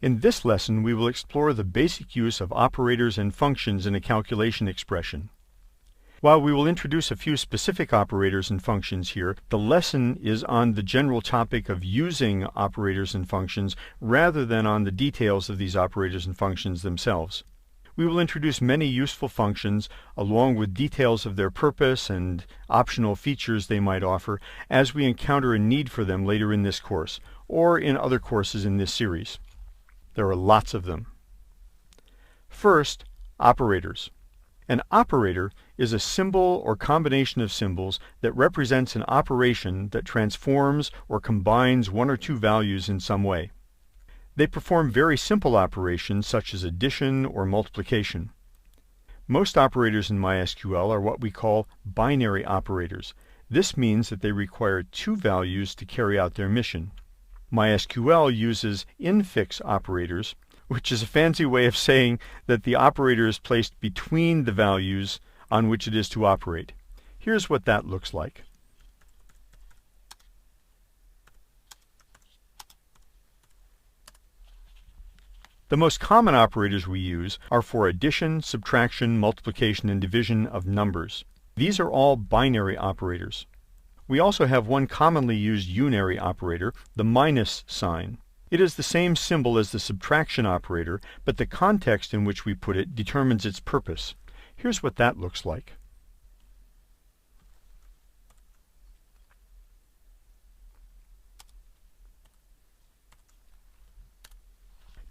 In this lesson, we will explore the basic use of operators and functions in a calculation expression. While we will introduce a few specific operators and functions here, the lesson is on the general topic of using operators and functions rather than on the details of these operators and functions themselves. We will introduce many useful functions along with details of their purpose and optional features they might offer as we encounter a need for them later in this course or in other courses in this series. There are lots of them. First, operators. An operator is a symbol or combination of symbols that represents an operation that transforms or combines one or two values in some way. They perform very simple operations such as addition or multiplication. Most operators in MySQL are what we call binary operators. This means that they require two values to carry out their mission. MySQL uses infix operators, which is a fancy way of saying that the operator is placed between the values on which it is to operate. Here's what that looks like. The most common operators we use are for addition, subtraction, multiplication, and division of numbers. These are all binary operators. We also have one commonly used unary operator, the minus sign. It is the same symbol as the subtraction operator, but the context in which we put it determines its purpose. Here's what that looks like.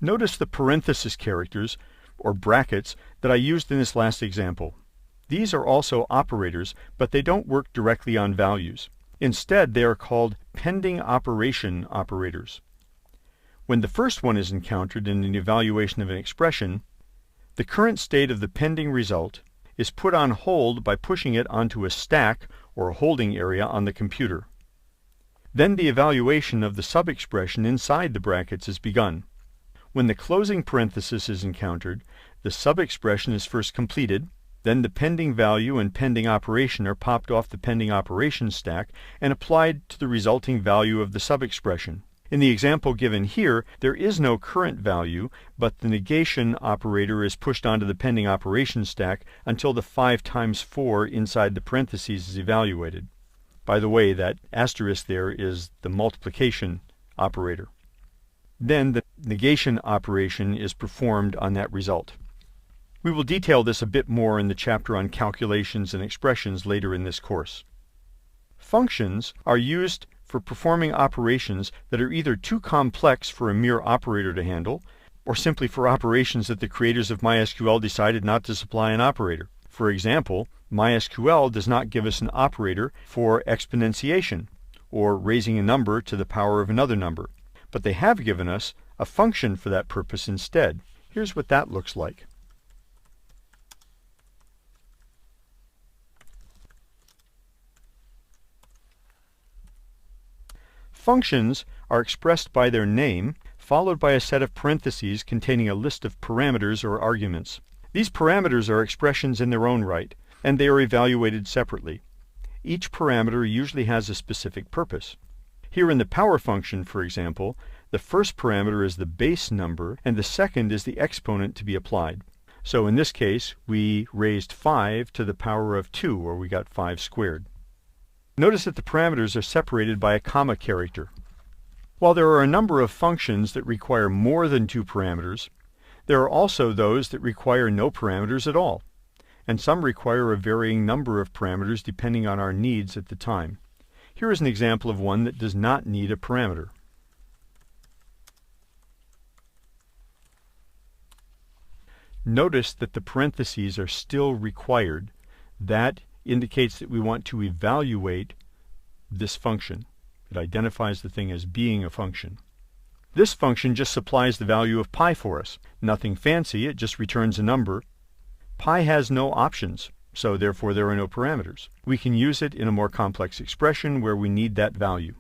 Notice the parenthesis characters, or brackets, that I used in this last example. These are also operators, but they don't work directly on values. Instead, they are called pending operation operators. When the first one is encountered in an evaluation of an expression, the current state of the pending result is put on hold by pushing it onto a stack or holding area on the computer. Then the evaluation of the sub-expression inside the brackets is begun. When the closing parenthesis is encountered, the sub-expression is first completed, then the pending value and pending operation are popped off the pending operation stack and applied to the resulting value of the sub-expression. In the example given here, there is no current value, but the negation operator is pushed onto the pending operation stack until the 5 times 4 inside the parentheses is evaluated. By the way, that asterisk there is the multiplication operator. Then the negation operation is performed on that result. We will detail this a bit more in the chapter on calculations and expressions later in this course. Functions are used for performing operations that are either too complex for a mere operator to handle, or simply for operations that the creators of MySQL decided not to supply an operator. For example, MySQL does not give us an operator for exponentiation, or raising a number to the power of another number. But they have given us a function for that purpose instead. Here's what that looks like. Functions are expressed by their name, followed by a set of parentheses containing a list of parameters or arguments. These parameters are expressions in their own right, and they are evaluated separately. Each parameter usually has a specific purpose. Here in the power function, for example, the first parameter is the base number, and the second is the exponent to be applied. So in this case, we raised 5 to the power of 2, or we got 5 squared. Notice that the parameters are separated by a comma character. While there are a number of functions that require more than 2 parameters, there are also those that require no parameters at all, and some require a varying number of parameters depending on our needs at the time. Here is an example of one that does not need a parameter. Notice that the parentheses are still required. That indicates that we want to evaluate this function. It identifies the thing as being a function. This function just supplies the value of pi for us. Nothing fancy, it just returns a number. Pi has no options, so therefore there are no parameters. We can use it in a more complex expression where we need that value.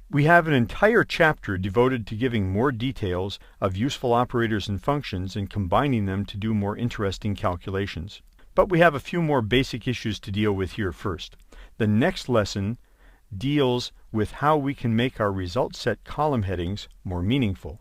We have an entire chapter devoted to giving more details of useful operators and functions and combining them to do more interesting calculations. But we have a few more basic issues to deal with here first. The next lesson deals with how we can make our result set column headings more meaningful.